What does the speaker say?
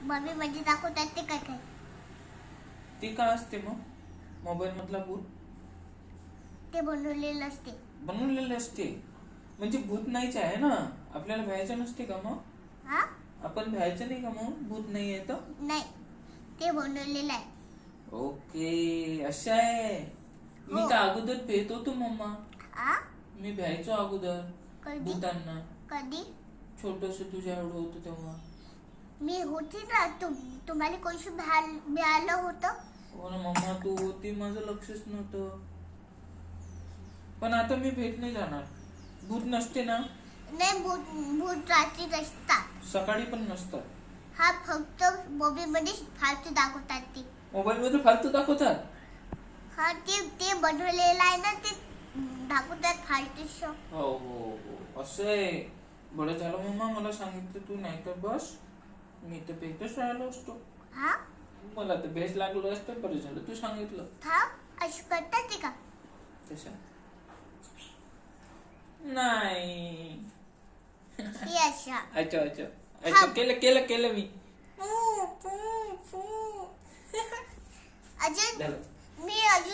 Mummy मध्ये दाखवतात ते काय काय. ते काय असते मग मोबाईल मधला भूत? ते बनवलेलं असते. बनवलेले असते म्हणजे भूत नाहीच आहे ना, आपल्याला भ्यायचं नसते का मग? हा आपण भ्यायचं नाही का मग भूत नाही आहे तर? नाही, ते बनवलेलं आहे. ओके, असं आहे. मी हो. तर अगोदर भेट होतो मम्मा. आ मी भ्यायचो अगोदर कधी भूतांना. कधी छोटस तुझ्या एवढं होतं तेव्हा. मी होती ना. तुम्हाला कोणी मिळालं होतं. हो ना मम्मा, तू होती, माझं लक्षच नव्हतं. पण आता मी भेट नाही जाणार. भूत नसते ना? नाही, भूत भूत रात्री असतात. सकाळी पण नसतात. हा फक्त मोबाईल मध्ये फालतू दाखवतात ते. मोबाईल मध्ये फालतू दाखवतात. हा ते बनवलेलं आहे ना, ते दाखवतात फालतू शो. हो हो हो, असं आहे. बरं झालं मम्मा मला सांगितलं तू, नाही तर बस मी तर भेटच राहिलो असतो. हा मला तर बेस लागलं असतं. बरं झालं तू सांगितलं. असं करतात ते का? तसं नाही. हे अशा. अच्छा अच्छा अच्छा, केलं केलं केलं मी. अजून झालं. मी अजून